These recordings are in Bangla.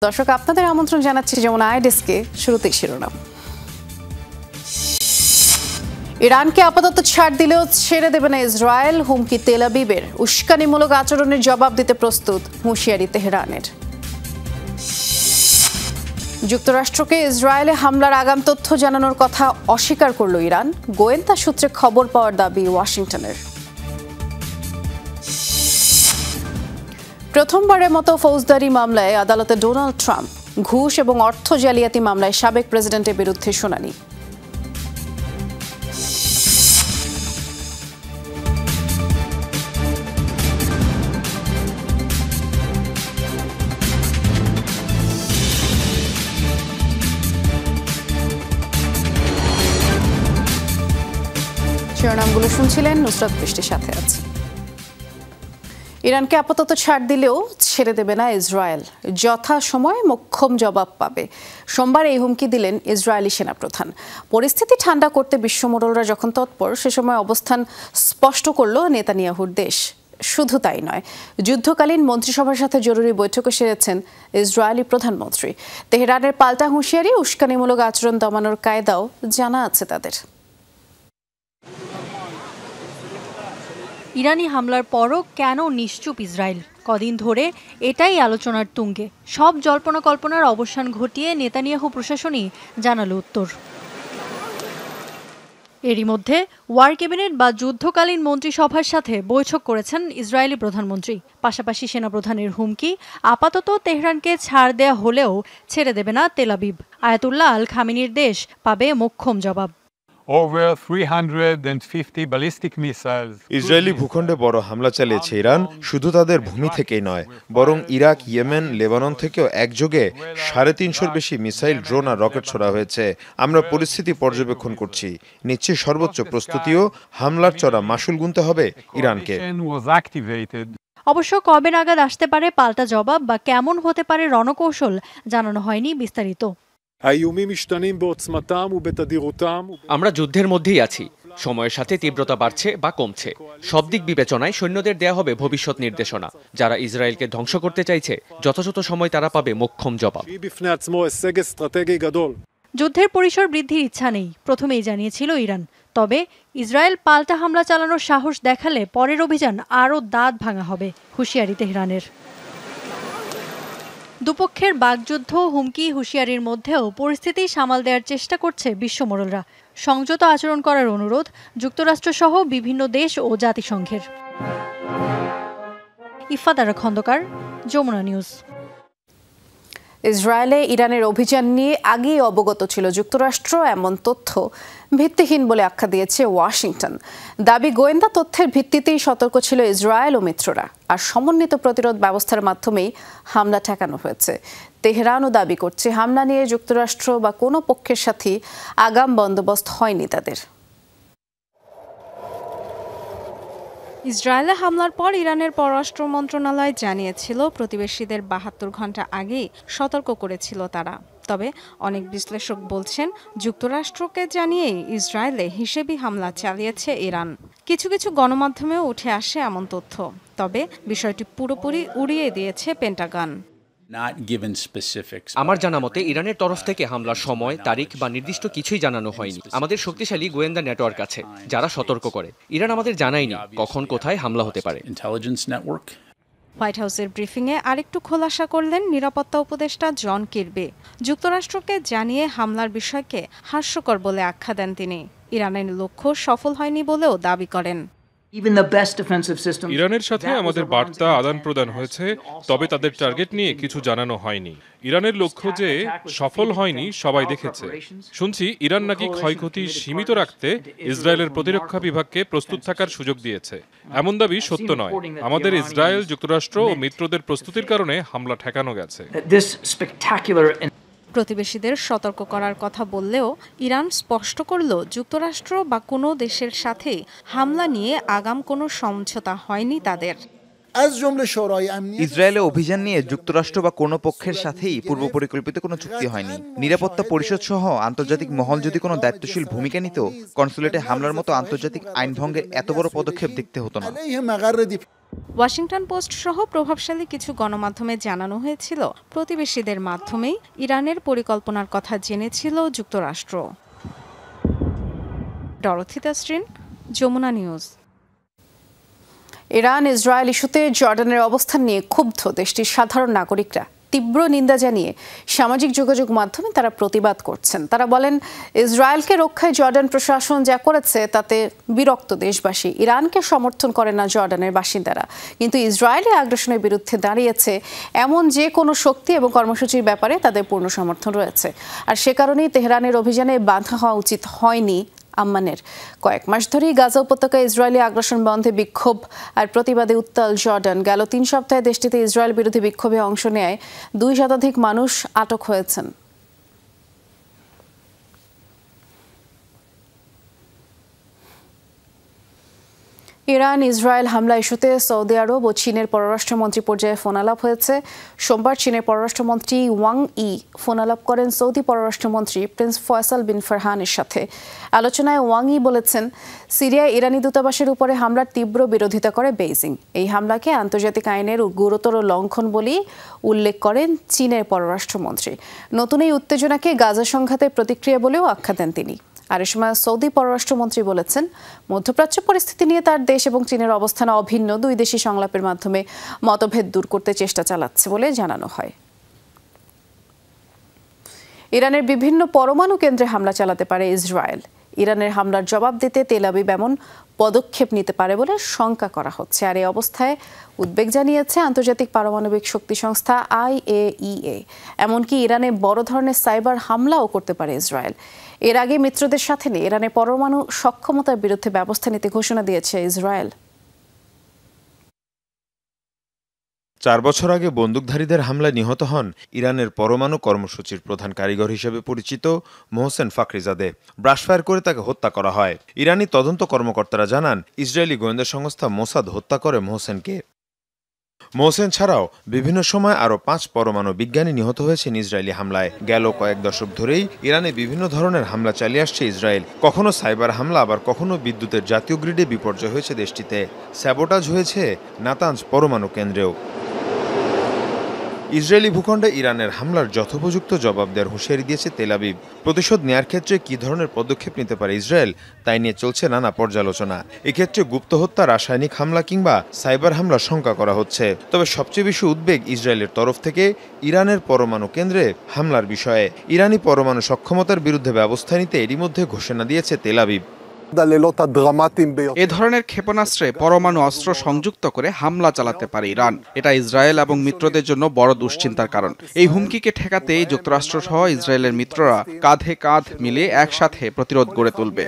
দর্শক আপনাদের আমন্ত্রণ জানাচ্ছি যেমন আইডেস্কে শুরুতেই শিরোনাম। ইরানকে আপাতত ছাড় দিলেও ছেড়ে দেবে না ইসরায়েল, হুমকি তেল আবিবের। উস্কানিমূলক আচরণের জবাব দিতে প্রস্তুত, হুঁশিয়ারি তেহরানের। যুক্তরাষ্ট্রকে ইসরায়েলে হামলার আগাম তথ্য জানানোর কথা অস্বীকার করল ইরান, গোয়েন্দা সূত্রে খবর পাওয়ার দাবি ওয়াশিংটনের। প্রথমবারের মতো ফৌজদারি মামলায় আদালতে ডোনাল্ড ট্রাম্প, ঘুষ এবং অর্থ জালিয়াতি মামলায় সাবেক প্রেসিডেন্টের বিরুদ্ধে শুনানি। শিরোনামগুলো শুনছিলেন, নুসরাত বৃষ্টির সাথে আছে। ইরানকে আপাতত ছাড় দিলেও ছেড়ে দেবে না ইসরায়েল, যথাসময়ে মোক্ষম জবাব পাবে। সোমবার এই হুমকি দিলেন ইসরায়েলি সেনাপ্রধান। পরিস্থিতি ঠান্ডা করতে বিশ্বমোড়লরা যখন তৎপর, সে সময় অবস্থান স্পষ্ট করল নেতানিয়াহুর দেশ। শুধু তাই নয়, যুদ্ধকালীন মন্ত্রিসভার সাথে জরুরি বৈঠকে সেরেছেন ইসরায়েলি প্রধানমন্ত্রী। তেহরানের পাল্টা হুঁশিয়ারি, উস্কানিমূলক আচরণ দমানোর কায়দাও জানা আছে তাদের। ইরানি হামলার পরও কেন নিশ্চুপ ইসরায়েল? কদিন ধরে এটাই আলোচনার তুঙ্গে। সব জল্পনা কল্পনার অবসান ঘটিয়ে নেতানিয়াহু প্রশাসনই জানালো উত্তর। এরই মধ্যে ওয়ার ক্যাবিনেট বা যুদ্ধকালীন মন্ত্রিসভার সাথে বৈঠক করেছেন ইসরায়েলি প্রধানমন্ত্রী। পাশাপাশি সেনাপ্রধানের হুমকি, আপাতত তেহরানকে ছাড় দেয়া হলেও ছেড়ে দেবে না তেল আবিব। আয়াতুল্লাহ আল খামেনির দেশ পাবে মোক্ষম জবাব। ইসরায়েলি ভূখণ্ডে বড় হামলা চালিয়েছে ইরান, শুধু তাদের ভূমি থেকেই নয়, বরং ইরাক, ইয়েমেন, লেবানন থেকেও একযোগে 350-র বেশি মিসাইল, ড্রোন আর রকেট ছোড়া হয়েছে। আমরা পরিস্থিতি পর্যবেক্ষণ করছি, নিচ্ছি সর্বোচ্চ প্রস্তুতিও। হামলার চড়া মাশুল গুনতে হবে ইরানকে। অবশ্য কবে নাগাদ আসতে পারে পাল্টা জবাব বা কেমন হতে পারে রণকৌশল জানানো হয়নি বিস্তারিত। আমরা যুদ্ধের মধ্যেই আছি, সময়ের সাথে তীব্রতা বাড়ছে বা কমছে। সব দিক বিবেচনায় সৈন্যদের দেয়া হবে ভবিষ্যৎ নির্দেশনা। যারা ইসরায়েলকে ধ্বংস করতে চাইছে, যথাযথ সময় তারা পাবে মোক্ষম জবাব। যুদ্ধের পরিসর বৃদ্ধির ইচ্ছা নেই, প্রথমেই জানিয়েছিল ইরান। তবে ইসরায়েল পাল্টা হামলা চালানোর সাহস দেখালে পরের অভিযান আরও দাঁত ভাঙা হবে, হুঁশিয়ারি তেহরানের। দুপক্ষের বাগযুদ্ধ, হুমকি, হুঁশিয়ারির মধ্যেও পরিস্থিতি সামাল দেওয়ার চেষ্টা করছে বিশ্বমোড়লরা। সংযত আচরণ করার অনুরোধ যুক্তরাষ্ট্রসহ বিভিন্ন দেশ ও জাতিসংঘের। ইফাদারা খন্দকার, যমুনা নিউজ। ইসরায়েলে ইরানের অভিযান নিয়ে আগেই অবগত ছিল যুক্তরাষ্ট্র, এমন তথ্য ভিত্তিহীন বলে আখ্যা দিয়েছে ওয়াশিংটন। দাবি, গোয়েন্দা তথ্যের ভিত্তিতেই সতর্ক ছিল ইসরায়েল ও মিত্ররা, আর সমন্বিত প্রতিরোধ ব্যবস্থার মাধ্যমেই হামলা ঠেকানো হয়েছে। তেহরানও দাবি করছে হামলা নিয়ে যুক্তরাষ্ট্র বা কোনো পক্ষের সাথে আগাম বন্দোবস্ত হয়নি তাদের। ইসরায়েলে হামলার পর ইরানের পররাষ্ট্র মন্ত্রণালয় জানিয়েছিল প্রতিবেশীদের 72 ঘন্টা আগেই সতর্ক করেছিল তারা। তবে অনেক বিশ্লেষক বলছেন যুক্তরাষ্ট্রকে জানিয়েই ইসরায়েলে হিসেবি হামলা চালিয়েছে ইরান। কিছু কিছু গণমাধ্যমেও উঠে আসে এমন তথ্য, তবে বিষয়টি পুরোপুরি উড়িয়ে দিয়েছে পেন্টাগন। আমার জানা মতে ইরানের তরফ থেকে হামলার সময়, তারিখ বা নির্দিষ্ট কিছুই জানানো হয়নি। আমাদের শক্তিশালী গোয়েন্দা নেটওয়ার্ক আছে যারা সতর্ক করে। ইরান আমাদের জানায়নি কখন কোথায় হামলা হতে পারে। হোয়াইট হাউসের ব্রিফিংয়ে আরেকটু খোলাসা করলেন নিরাপত্তা উপদেষ্টা জন কিরবি। যুক্তরাষ্ট্রকে জানিয়ে হামলার বিষয়কে হাস্যকর বলে আখ্যা দেন তিনি। ইরানের লক্ষ্য সফল হয়নি বলেও দাবি করেন। ইরানের সাথে আমাদের বার্তা আদান প্রদান হয়েছে, তবে তাদের টার্গেট নিয়ে কিছু জানানো হয়নি। ইরানের লক্ষ্য যে সফল হয়নি সবাই দেখেছে। শুনছি ইরান নাকি ক্ষয়ক্ষতি সীমিত রাখতে ইসরায়েলের প্রতিরক্ষা বিভাগকে প্রস্তুত থাকার সুযোগ দিয়েছে। এমন দাবি সত্য নয়। আমাদের ইসরায়েল, যুক্তরাষ্ট্র ও মিত্রদের প্রস্তুতির কারণে হামলা ঠেকানো গেছে। প্রতিবেশীদের সতর্ক করার কথা বললেও ইরান স্পষ্ট করল যুক্তরাষ্ট্র বা কোনো দেশের সাথে হামলা নিয়ে আগাম কোনো সমঝোতা হয়নি তাদের। ইসরায়েলে অভিযান নিয়ে যুক্তরাষ্ট্র বা কোনো পক্ষের সাথেই পূর্ব পরিকল্পিত কোনো চুক্তি হয়নি। নিরাপত্তা পরিষদ সহ আন্তর্জাতিক মহল যদি কোনো দায়িত্বশীল ভূমিকা নিত, কনসুলেটে হামলার মতো আন্তর্জাতিক আইন ভঙ্গের এত বড় পদক্ষেপ দেখতে হতো না। ওয়াশিংটন পোস্ট সহ প্রভাবশালী কিছু গণমাধ্যমে জানানো হয়েছিল প্রতিবেশীদের মাধ্যমেই ইরানের পরিকল্পনার কথা জেনেছিল যুক্তরাষ্ট্র। Dorothy Tasrin, Jamuna news. Iran Israel ইস্যুতে জর্ডানের অবস্থান নিয়ে ক্ষুব্ধ দেশটির সাধারণ নাগরিকরা তীব্র নিন্দা জানিয়ে সামাজিক যোগাযোগ মাধ্যমে তারা প্রতিবাদ করছেন। তারা বলেন, ইসরায়েলকে রক্ষায় জর্ডান প্রশাসন যা করেছে তাতে বিরক্ত দেশবাসী। ইরানকে সমর্থন করে না জর্ডানের বাসিন্দারা, কিন্তু ইসরায়েলি আগ্রাসনের বিরুদ্ধে দাঁড়িয়েছে এমন যে কোনো শক্তি এবং কর্মসূচির ব্যাপারে তাদের পূর্ণ সমর্থন রয়েছে। আর সে কারণেই তেহরানের অভিযানে বাধা হওয়া উচিত হয়নি আম্মানের। কয়েক মাস ধরেই গাজা উপত্যকায় ইসরায়েলি আগ্রাসন বন্ধে বিক্ষোভ আর প্রতিবাদে উত্তাল জর্ডান। গেল 3 সপ্তাহে দেশটিতে ইসরায়েল বিরোধী বিক্ষোভে অংশ নেয় 2 শতাধিক মানুষ আটক হয়েছেন। ইরান ইসরায়েল হামলা ইস্যুতে সৌদি আরব ও চীনের পররাষ্ট্রমন্ত্রী পর্যায়ে ফোনালাপ হয়েছে। সোমবার চীনের পররাষ্ট্রমন্ত্রী ওয়াং ই ফোনালাপ করেন সৌদি পররাষ্ট্রমন্ত্রী প্রিন্স ফয়সাল বিন ফারহানের সাথে। আলোচনায় ওয়াং ই বলেছেন, সিরিয়ায় ইরানি দূতাবাসের উপরে হামলার তীব্র বিরোধিতা করে বেইজিং। এই হামলাকে আন্তর্জাতিক আইনের গুরুতর লঙ্ঘন বলেই উল্লেখ করেন চীনের পররাষ্ট্রমন্ত্রী। নতুন এই উত্তেজনাকে গাজা সংঘাতের প্রতিক্রিয়া বলেও আখ্যা দেন তিনি। আর এ সময় সৌদি পররাষ্ট্রমন্ত্রী বলেছেন, মধ্যপ্রাচ্য পরিস্থিতি নিয়ে তার দেশ এবং চীনের অবস্থান অভিন্ন। 2 দেশই সংলাপের মাধ্যমে মতভেদ দূর করতে চেষ্টা চালাচ্ছে বলে জানানো হয়। ইরানের বিভিন্ন পরমাণু কেন্দ্রে হামলা চালাতে পারে ইসরায়েল। ইরানের হামলার জবাব দিতে তেল আবিব এমন পদক্ষেপ নিতে পারে বলে শঙ্কা করা হচ্ছে। আর এই অবস্থায় উদ্বেগ জানিয়েছে আন্তর্জাতিক পারমাণবিক শক্তি সংস্থা IAEA। এমনকি ইরানে বড় ধরনের সাইবার হামলাও করতে পারে ইসরায়েল। এর আগে মিত্রদের সাথে নিয়ে ইরানের পরমাণু সক্ষমতার বিরুদ্ধে ব্যবস্থা নিতে ঘোষণা দিয়েছে ইসরায়েল। 4 বছর আগে বন্দুকধারীদের হামলায় নিহত হন ইরানের পরমাণু কর্মসূচির প্রধান কারিগর হিসেবে পরিচিত মোহসেন ফাখরিজাদে। ব্রাশফায়ার করে তাকে হত্যা করা হয়। ইরানি তদন্ত কর্মকর্তারা জানান, ইসরায়েলি গোয়েন্দা সংস্থা মোসাদ হত্যা করে মোহসেনকে। মোহসেন ছাড়াও বিভিন্ন সময় আরও 5 পরমাণু বিজ্ঞানী নিহত হয়েছেন ইসরায়েলি হামলায়। গেল কয়েক দশক ধরেই ইরানে বিভিন্ন ধরনের হামলা চালিয়ে আসছে ইসরায়েল। কখনো সাইবার হামলা, আবার কখনো বিদ্যুতের জাতীয় গ্রিডে বিপর্যয় হয়েছে দেশটিতে। স্যাবোটাজ হয়েছে নাতানজ পরমাণু কেন্দ্রেও। ইসরায়েলি ভূখণ্ডে ইরানের হামলার যথোপযুক্ত জবাব দেওয়ার হুঁশিয়ারি দিয়েছে তেল আবিব। প্রতিশোধ নেয়ার ক্ষেত্রে কী ধরনের পদক্ষেপ নিতে পারে ইসরায়েল, তাই নিয়ে চলছে নানা পর্যালোচনা। এক্ষেত্রে গুপ্ত হত্যা, রাসায়নিক হামলা কিংবা সাইবার হামলা শঙ্কা করা হচ্ছে। তবে সবচেয়ে বেশি উদ্বেগ ইসরায়েলের তরফ থেকে ইরানের পরমাণু কেন্দ্রে হামলার বিষয়ে। ইরানি পরমাণু সক্ষমতার বিরুদ্ধে ব্যবস্থা নিতে এরই মধ্যে ঘোষণা দিয়েছে তেল আবিব। এ ধরনের ক্ষেপণাস্ত্রে পরমাণু অস্ত্র সংযুক্ত করে হামলা চালাতে পারে ইরান। এটা ইসরায়েল এবং মিত্রদের জন্য বড় দুশ্চিন্তার কারণ। এই হুমকিকে ঠেকাতে যুক্তরাষ্ট্র সহ ইসরায়েলের মিত্ররা কাঁধে কাঁধ মিলিয়ে একসাথে প্রতিরোধ গড়ে তুলবে।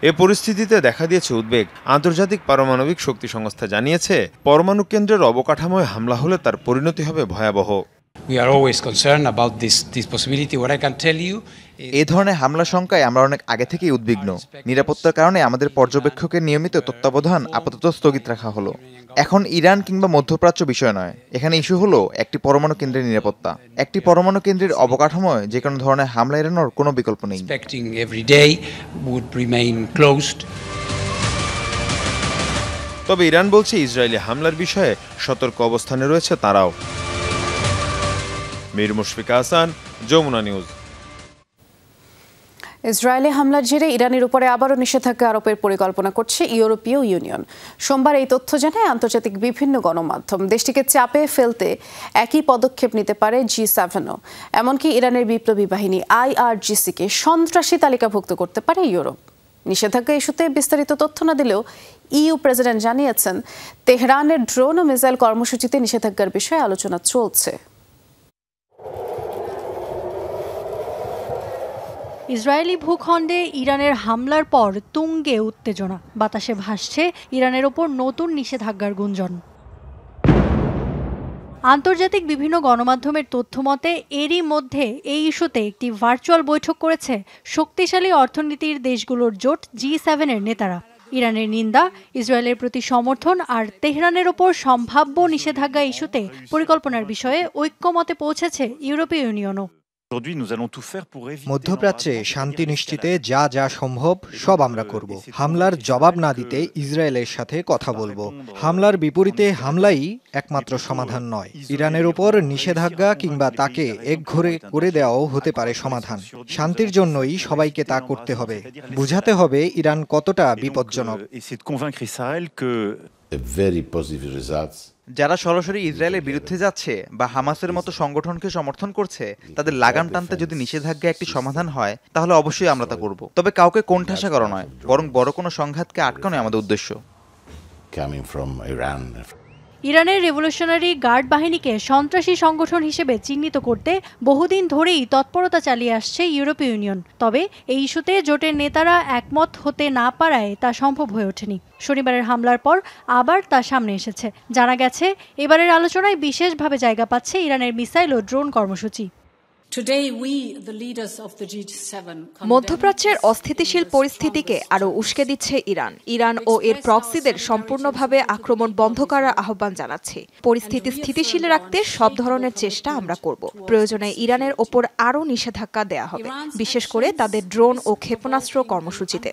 এ পরিস্থিতিতে দেখা দিয়েছে উদ্বেগ। আন্তর্জাতিক পারমাণবিক শক্তি সংস্থা জানিয়েছে, পরমাণু কেন্দ্রের অবকাঠামোয় হামলা হলে তার পরিণতি হবে ভয়াবহ। এ ধরনের হামলা শঙ্কায় আমরা অনেক আগে থেকেই উদ্বিগ্ন। নিরাপত্তার কারণে আমাদের পর্যবেক্ষকের নিয়মিত তত্ত্বাবধান আপাতত স্থগিত রাখা হলো। এখন ইরান কিংবা মধ্যপ্রাচ্য বিষয় নয়, এখানে ইস্যু হলো একটি পরমাণু কেন্দ্রের নিরাপত্তা। একটি পরমাণু কেন্দ্রের অবকাঠামোয় যে কোনো ধরনের হামলা এড়ানোর কোনো বিকল্প নেই। তবে ইরান বলছে, ইসরায়েলি হামলার বিষয়ে সতর্ক অবস্থানে রয়েছে তারাও। মীর মুশফিকা হাসান, যমুনা নিউজ। ইসরায়েলি হামলার জেরে ইরানের উপরে আবারও নিষেধাজ্ঞা আরোপের পরিকল্পনা করছে ইউরোপীয় ইউনিয়ন। সোমবার এই তথ্য জানায় আন্তর্জাতিক বিভিন্ন গণমাধ্যম। দেশটিকে চাপে ফেলতে একই পদক্ষেপ নিতে পারে G7ও। এমনকি ইরানের বিপ্লবী বাহিনী IRGC-কে সন্ত্রাসী তালিকাভুক্ত করতে পারে ইউরোপ। নিষেধাজ্ঞা ইস্যুতে বিস্তারিত তথ্য না দিলেও EU প্রেসিডেন্ট জানিয়েছেন, তেহরানের ড্রোন ও মিসাইল কর্মসূচিতে নিষেধাজ্ঞার বিষয়ে আলোচনা চলছে। ইসরায়েলি ভূখণ্ডে ইরানের হামলার পর তুঙ্গে উত্তেজনা। বাতাসে ভাসছে ইরানের ওপর নতুন নিষেধাজ্ঞার গুঞ্জন। আন্তর্জাতিক বিভিন্ন গণমাধ্যমের তথ্যমতে এরই মধ্যে এই ইস্যুতে একটি ভার্চুয়াল বৈঠক করেছে শক্তিশালী অর্থনীতির দেশগুলোর জোট G7-এর নেতারা। ইরানের নিন্দা, ইসরায়েলের প্রতি সমর্থন আর তেহরানের ওপর সম্ভাব্য নিষেধাজ্ঞা ইস্যুতে পরিকল্পনার বিষয়ে ঐক্যমতে পৌঁছেছে ইউরোপীয় ইউনিয়নও। মধ্যপ্রাচ্যে শান্তি নিশ্চিতে যা যা সম্ভব সব আমরা করব। হামলার জবাব না দিতে ইসরায়েলের সাথে কথা বলবো। হামলার বিপরীতে হামলাই একমাত্র সমাধান নয়। ইরানের উপর নিষেধাজ্ঞা কিংবা তাকে একঘরে করে দেওয়াও হতে পারে সমাধান। শান্তির জন্যই সবাইকে তা করতে হবে। বুঝাতে হবে ইরান কতটা বিপজ্জনক। যারা সরাসরি ইসরায়েলের বিরুদ্ধে যাচ্ছে বা হামাসের মতো সংগঠনকে সমর্থন করছে, তাদের লাগাম টানতে যদি নিষেধাজ্ঞা একটি সমাধান হয়, তাহলে অবশ্যই আমরা তা করব। তবে কাউকে কোণঠাসা করা নয়, বরং বড় কোনো সংঘাতকে আটকানোই আমাদের উদ্দেশ্য। ইরানের রেভলিউশনারি গার্ড বাহিনীকে সন্ত্রাসী সংগঠন হিসেবে চিহ্নিত করতে বহুদিন ধরেই তৎপরতা চালিয়ে আসছে ইউরোপীয় ইউনিয়ন। তবে এই ইস্যুতে জোটের নেতারা একমত হতে না পারায় তা সম্ভব হয়ে ওঠেনি। শনিবারের হামলার পর আবার তা সামনে এসেছে। জানা গেছে, এবারের আলোচনায় বিশেষভাবে জায়গা পাচ্ছে ইরানের মিসাইল ও ড্রোন কর্মসূচি। মধ্যপ্রাচ্যের অস্থিতিশীল পরিস্থিতিকে আরও উস্কে দিচ্ছে ইরান। ইরান ও এর প্রক্সিদের সম্পূর্ণভাবে আক্রমণ বন্ধ করার আহ্বান জানাচ্ছে। পরিস্থিতি স্থিতিশীল রাখতে সব ধরনের চেষ্টা আমরা করব। প্রয়োজনে ইরানের ওপর আরও নিষেধাজ্ঞা দেয়া হবে, বিশেষ করে তাদের ড্রোন ও ক্ষেপণাস্ত্র কর্মসূচিতে।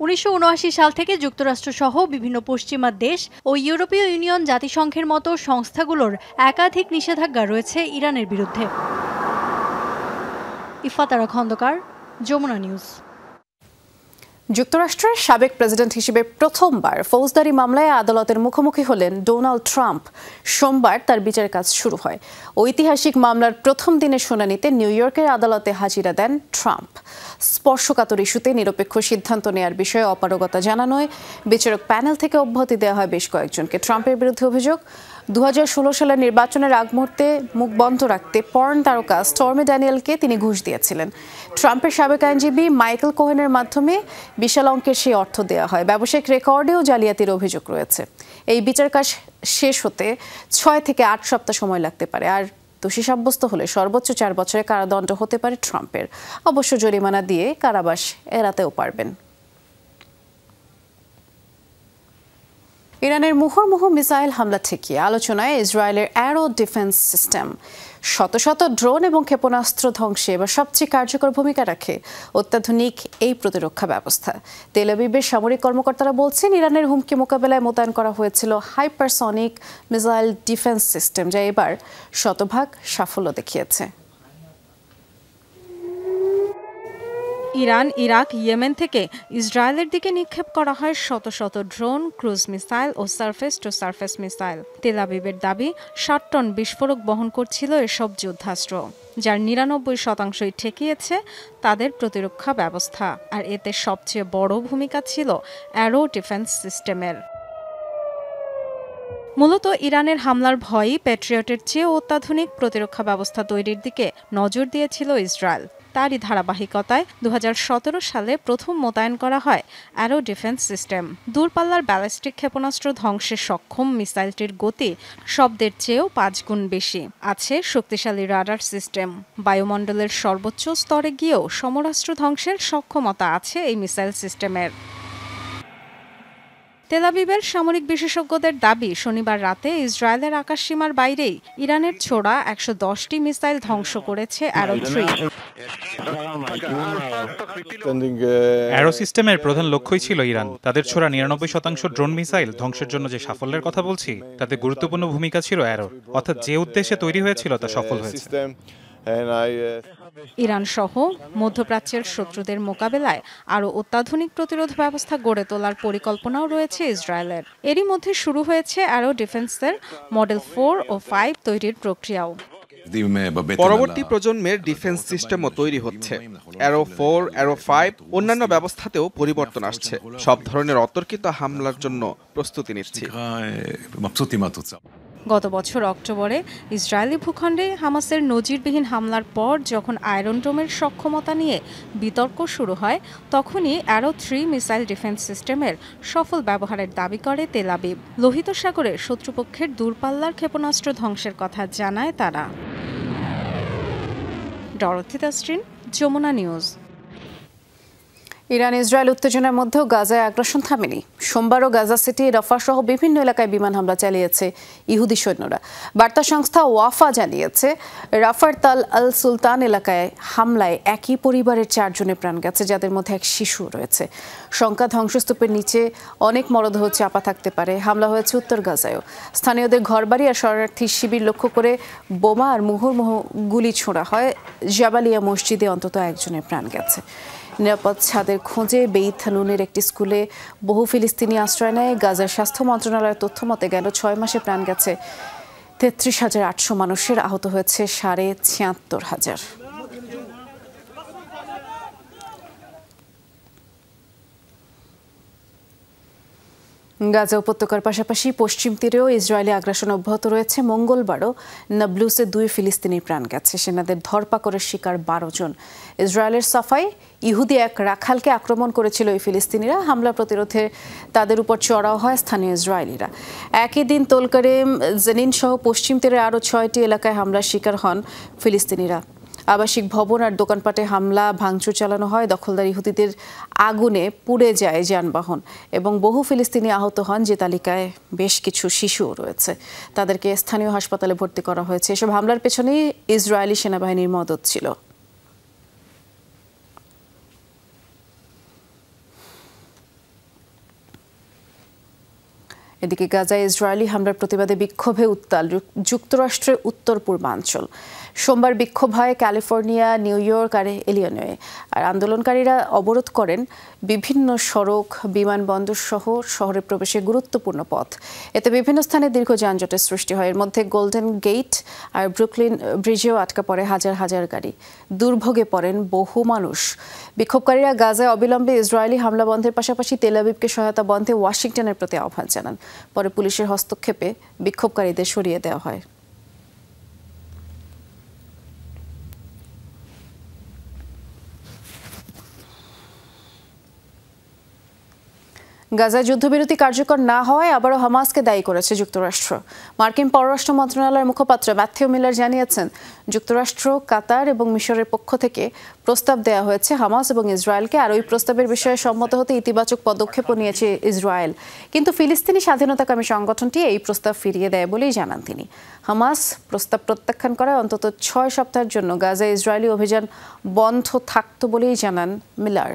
1979 সাল থেকে যুক্তরাষ্ট্র সহ বিভিন্ন পশ্চিমা দেশ ও ইউরোপীয় ইউনিয়ন, জাতিসংঘের মতো সংস্থাগুলোর একাধিক নিষেধাজ্ঞা রয়েছে ইরানের বিরুদ্ধে। ইফাতারা খন্দকার, যমুনা নিউজ। যুক্তরাষ্ট্রের সাবেক প্রেসিডেন্ট হিসেবে প্রথমবার ফৌজদারি মামলায় আদালতের মুখোমুখি হলেন ডোনাল্ড ট্রাম্প। সোমবার তার বিচার কাজ শুরু হয়। ঐতিহাসিক মামলার প্রথম দিনের শুনানিতে নিউ ইয়র্কের আদালতে হাজিরা দেন ট্রাম্প। স্পর্শকাতর ইস্যুতে নিরপেক্ষ সিদ্ধান্ত নেয়ার বিষয়ে অপারগতা জানানোয় বিচারক প্যানেল থেকে অব্যাহতি দেওয়া হয় বেশ কয়েকজনকে। ট্রাম্পের বিরুদ্ধে অভিযোগ, 2016 সালের নির্বাচনের আগ মুহূর্তে মুখ বন্ধ রাখতে পর্ন তারকা স্টর্মি ড্যানিয়েলকে তিনি ঘুষ দিয়েছিলেন। ট্রাম্পের সাবেক আইনজীবী মাইকেল কোহেনের মাধ্যমে বিশাল অঙ্কের সেই অর্থ দেওয়া হয়। ব্যবসায়িক রেকর্ডেও জালিয়াতির অভিযোগ রয়েছে। এই বিচার কাজ শেষ হতে 6 থেকে 8 সপ্তাহ সময় লাগতে পারে। আর দোষী সাব্যস্ত হলে সর্বোচ্চ 4 বছরের কারাদণ্ড হতে পারে ট্রাম্পের। অবশ্য জরিমানা দিয়ে কারাবাস এড়াতেও পারবেন। ইরানের মুহুর্মুহু মিসাইল হামলা ঠেকিয়ে আলোচনায় ইসরায়েলের অ্যারো ডিফেন্স সিস্টেম। শত শত ড্রোন এবং ক্ষেপণাস্ত্র ধ্বংসে এবার সবচেয়ে কার্যকর ভূমিকা রাখে অত্যাধুনিক এই প্রতিরক্ষা ব্যবস্থা। তেল আবিবের সামরিক কর্মকর্তারা বলছেন, ইরানের হুমকি মোকাবেলায় মোতায়েন করা হয়েছিল হাইপারসনিক মিসাইল ডিফেন্স সিস্টেম, যা এবার শতভাগ সাফল্য দেখিয়েছে। ইরান, ইরাক, ইয়েমেন থেকে ইসরায়েলের দিকে নিক্ষেপ করা হয় শত শত ড্রোন, ক্রুজ মিসাইল ও সারফেস টু সারফেস মিসাইল। তেল আবিবের দাবি, 60 টন বিস্ফোরক বহন করছিল এসব যুদ্ধাস্ত্র, যার 99% ঠেকিয়েছে তাদের প্রতিরক্ষা ব্যবস্থা। আর এতে সবচেয়ে বড় ভূমিকা ছিল অ্যারো ডিফেন্স সিস্টেমের। মূলত ইরানের হামলার ভয়ই প্যাট্রিয়টের চেয়ে অত্যাধুনিক প্রতিরক্ষা ব্যবস্থা তৈরির দিকে নজর দিয়েছিল ইসরায়েল। তারই ধারাবাহিকতায় 2017 সালে প্রথম মোতায়েন করা হয় অ্যারো ডিফেন্স সিস্টেম। দূরপাল্লার ব্যালিস্টিক ক্ষেপণাস্ত্র ধ্বংসে সক্ষম মিসাইলটির গতি শব্দের চেয়েও 5 গুণ বেশি। আছে শক্তিশালী রাডার সিস্টেম। বায়ুমণ্ডলের সর্বোচ্চ স্তরে গিয়েও সমরাস্ত্র ধ্বংসের সক্ষমতা আছে এই মিসাইল সিস্টেমের। তেল আবিবের সামরিক বিশেষজ্ঞদের দাবি, শনিবার রাতে ইসরায়েলের আকাশসীমার বাইরেই ইরানের ছোড়া 110টি মিসাইল ধ্বংস করেছে অ্যারো 3। অ্যারো সিস্টেমের প্রধান লক্ষ্যই ছিল ইরান। তাদের ছোড়া 99% ড্রোন মিসাইল ধ্বংসের জন্য যে সাফল্যের কথা বলছি, তাতে গুরুত্বপূর্ণ ভূমিকা ছিল অ্যারোর। অর্থাৎ যে উদ্দেশ্যে তৈরি হয়েছিল তা সফল হয়েছে। ইরান সহ মধ্যপ্রাচ্যের শত্রুদের মোকাবেলায় আরও অত্যাধুনিক প্রতিরোধ ব্যবস্থা গড়ে তোলার পরিকল্পনাও রয়েছে ইসরায়েলের। এরই মধ্যে শুরু হয়েছে অ্যারো ডিফেন্সের মডেল 4 ও 5 তৈরির প্রক্রিয়াও। পরবর্তী প্রজন্মের ডিফেন্স সিস্টেমও তৈরি হচ্ছে। অ্যারো 4, অ্যারো 5 অন্যান্য ব্যবস্থাতেও পরিবর্তন আসছে। সব ধরনের অতর্কিত হামলার জন্য প্রস্তুতি নিচ্ছি। গত বছর অক্টোবরে ইসরায়েলি ভূখণ্ডে হামাসের নজিরবিহীন হামলার পর যখন আয়রন ডোমের সক্ষমতা নিয়ে বিতর্ক শুরু হয়, তখনই অ্যারো 3 মিসাইল ডিফেন্স সিস্টেমের সফল ব্যবহারের দাবি করে তেল আবিব। লোহিত সাগরে শত্রুপক্ষের দূরপাল্লার ক্ষেপণাস্ত্র ধ্বংসের কথা জানায় তারা। Dorothy Tasrin, Jamuna news. Iran Israel উত্তেজনার মধ্যেও গাজায় আগ্রাসন থামেনি। সোমবারও গাজা সিটি, রাফা সহ বিভিন্ন এলাকায় বিমান হামলা চালিয়েছে ইহুদি সৈন্যরা। বার্তা সংস্থা ওয়াফা জানিয়েছে, রাফার তাল আল সুলতান এলাকায় হামলায় একই পরিবারের 4 জনের প্রাণ গেছে, যাদের মধ্যে এক শিশু রয়েছে। শঙ্কা ধ্বংসস্তূপের নিচে অনেক মরদেহ চাপা থাকতে পারে। হামলা হয়েছে উত্তর গাজায়ও। স্থানীয়দের ঘরবাড়ি আর শরণার্থী শিবির লক্ষ্য করে বোমা আর মুহুর্মুহু গুলি ছোড়া হয়। জাবালিয়া মসজিদে অন্তত 1 জনের প্রাণ গেছে। নিরাপদ ছাদের খোঁজে বেইত হানুনের একটি স্কুলে বহু ফিলিস্তিনি আশ্রয় নেয়। গাজার স্বাস্থ্য মন্ত্রণালয়ের তথ্য মতে গেল 6 মাসে প্রাণ গেছে 33,800 মানুষের, আহত হয়েছে 76,500। গাজা উপত্যকার পাশাপাশি পশ্চিম তীরেও ইসরায়েলি আগ্রাসন অব্যাহত রয়েছে। মঙ্গলবারও নাবলুসে 2 ফিলিস্তিনি প্রাণ গেছে। সেনাদের ধরপাকড়ের শিকার 12 জন। ইসরায়েলের সাফাই, ইহুদি এক রাখালকে আক্রমণ করেছিল এই ফিলিস্তিনিরা। হামলা প্রতিরোধে তাদের উপর চড়াও হয় স্থানীয় ইসরায়েলিরা। একই দিন তোলকারেম, জেনিন সহ পশ্চিম তীরে আরও 6টি এলাকায় হামলার শিকার হন ফিলিস্তিনিরা। আবাসিক ভবন আর দোকানপাটে হামলা ভাঙচুর চালানো হয়। দখলদার ইহুদিদের আগুনে পুড়ে যায় যানবাহন এবং বহু ফিলিস্তিনি আহত হন, যে তালিকায় বেশ কিছু শিশুও রয়েছে। তাদেরকে স্থানীয় হাসপাতালে ভর্তি করা হয়েছে। এসব হামলার পেছনেই ইসরায়েলি সেনাবাহিনীর মদত ছিল। এদিকে গাজায় ইসরায়েলি হামলার প্রতিবাদে বিক্ষোভে উত্তাল যুক্তরাষ্ট্রের উত্তর পূর্বাঞ্চল। সোমবার বিক্ষোভ হয় ক্যালিফোর্নিয়া, নিউ ইয়র্ক আর ইলিনয়ে। আর আন্দোলনকারীরা অবরোধ করেন বিভিন্ন সড়ক, বিমানবন্দর সহ শহরে প্রবেশে গুরুত্বপূর্ণ পথ। এতে বিভিন্ন স্থানে দীর্ঘ যানজটের সৃষ্টি হয়। এর মধ্যে গোল্ডেন গেট আর ব্রুকলিন ব্রিজেও আটকা পড়ে হাজার হাজার গাড়ি। দুর্ভোগে পড়েন বহু মানুষ। বিক্ষোভকারীরা গাজায় অবিলম্বে ইসরায়েলি হামলা বন্ধের পাশাপাশি তেল আবিবকে সহায়তা বন্ধে ওয়াশিংটনের প্রতি আহ্বান জানান। পরে পুলিশের হস্তক্ষেপে বিক্ষোভকারীদের সরিয়ে দেওয়া হয়। গাজায় যুদ্ধবিরতি কার্যকর না হওয়ায় আবারও হামাসকে দায়ী করেছে যুক্তরাষ্ট্র। মার্কিন পররাষ্ট্র মন্ত্রণালয়ের মুখপাত্র ম্যাথিউ মিলার জানিয়েছেন, যুক্তরাষ্ট্র, কাতার এবং মিশরের পক্ষ থেকে প্রস্তাব দেওয়া হয়েছে হামাস এবং ইসরায়েলকে। আর ওই প্রস্তাবের বিষয়ে সম্মত হতে ইতিবাচক পদক্ষেপও নিয়েছে ইসরায়েল। কিন্তু ফিলিস্তিনি স্বাধীনতাকামী সংগঠনটি এই প্রস্তাব ফিরিয়ে দেয় বলেই জানান তিনি। হামাস প্রস্তাব প্রত্যাখ্যান করায় অন্তত 6 সপ্তাহের জন্য গাজায় ইসরায়েলি অভিযান বন্ধ থাকত বলেই জানান মিলার।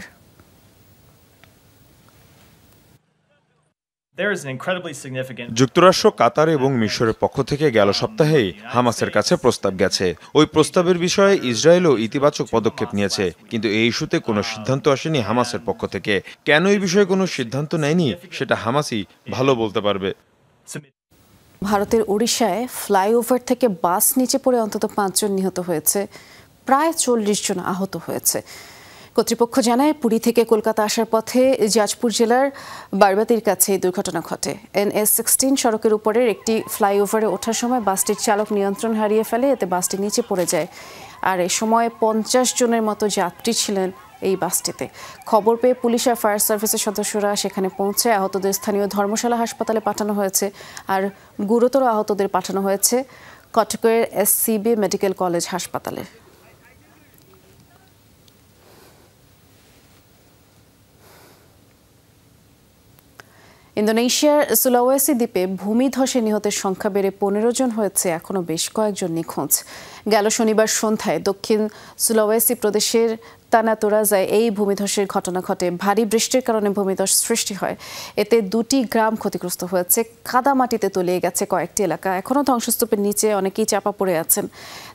যুক্তরাষ্ট্র, কাতার এবং মিশরের পক্ষ থেকে গেল সপ্তাহেই হামাসের কাছে প্রস্তাব গেছে। ওই প্রস্তাবের বিষয়ে ইসরায়েলও ইতিবাচক পদক্ষেপ নিয়েছে, কিন্তু এই ইস্যুতে কোনো সিদ্ধান্ত আসেনি হামাসের পক্ষ থেকে। কেন এই বিষয়ে কোনো সিদ্ধান্ত নেয়নি সেটা হামাসই ভালো বলতে পারবে। ভারতের ওড়িশায় ফ্লাইওভার থেকে বাস নিচে পড়ে অন্তত 5 জন নিহত হয়েছে, প্রায় 40 জন আহত হয়েছে। কর্তৃপক্ষ জানায়, পুরী থেকে কলকাতা আসার পথে জাজপুর জেলার বারবাতির কাছে এই দুর্ঘটনা ঘটে। NS-16 সড়কের উপরের একটি ফ্লাইওভারে ওঠার সময় বাসটির চালক নিয়ন্ত্রণ হারিয়ে ফেলে। এতে বাসটি নিচে পড়ে যায়। আর এ সময় 50 জনের মতো যাত্রী ছিলেন এই বাসটিতে। খবর পেয়ে পুলিশ আর ফায়ার সার্ভিসের সদস্যরা সেখানে পৌঁছে আহতদের স্থানীয় ধর্মশালা হাসপাতালে পাঠানো হয়েছে। আর গুরুতর আহতদের পাঠানো হয়েছে কটকের SCB মেডিকেল কলেজ হাসপাতালে। ইন্দোনেশিয়ার সুলাওয়েসি দ্বীপে ভূমিধসে নিহতের সংখ্যা বেড়ে 15 জন হয়েছে। এখনও বেশ কয়েকজন নিখোঁজ। গেল শনিবার সন্ধ্যায় দক্ষিণ সুলাওয়েসি প্রদেশের তানা তোরাজায় এই ভূমিধসের ঘটনা ঘটে। ভারী বৃষ্টির কারণে ভূমিধস সৃষ্টি হয়। এতে 2টি গ্রাম ক্ষতিগ্রস্ত হয়েছে। কাদামাটিতে তলিয়ে গেছে কয়েকটি এলাকা। এখনও ধ্বংসস্তূপের নিচে অনেকেই চাপা পড়ে আছেন।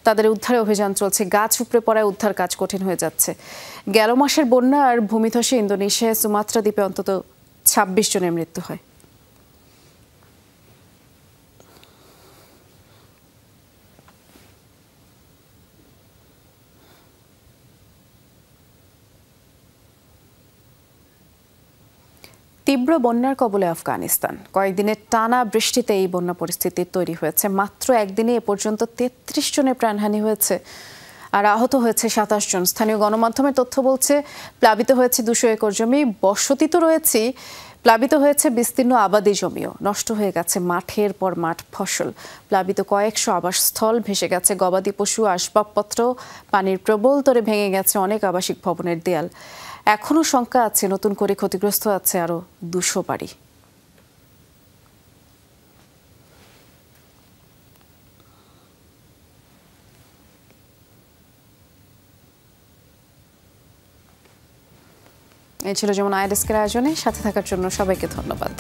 তাদের উদ্ধারে অভিযান চলছে। গাছ উপড়ে পড়ায় উদ্ধার কাজ কঠিন হয়ে যাচ্ছে। গেল মাসের বন্যা আর ভূমিধসে ইন্দোনেশিয়ায় সুমাত্রা দ্বীপে অন্তত 26 জনের মৃত্যু হয়। তীব্র বন্যার কবলে আফগানিস্তান। কয়েকদিনের টানা বৃষ্টিতে এই বন্যা পরিস্থিতি তৈরি হয়েছে। মাত্র একদিনে এ পর্যন্ত 33 জনের প্রাণহানি হয়েছে আর আহত হয়েছে 27 জন। স্থানীয় গণমাধ্যমের তথ্য বলছে, প্লাবিত হয়েছে 200 একর জমি। বসতি তো রয়েছেই, প্লাবিত হয়েছে বিস্তীর্ণ আবাদি জমিও। নষ্ট হয়ে গেছে মাঠের পর মাঠ ফসল। প্লাবিত কয়েকশো আবাসস্থল, ভেসে গেছে গবাদি পশু, আসবাবপত্র। পানির প্রবল তোড়ে ভেঙে গেছে অনেক আবাসিক ভবনের দেয়াল। এখনও শঙ্কা আছে নতুন করে ক্ষতিগ্রস্ত আছে আরও 200 বাড়ি। এই ছিল যেমন আইডেস্কের আয়োজনে সাথে থাকার জন্য সবাইকে ধন্যবাদ।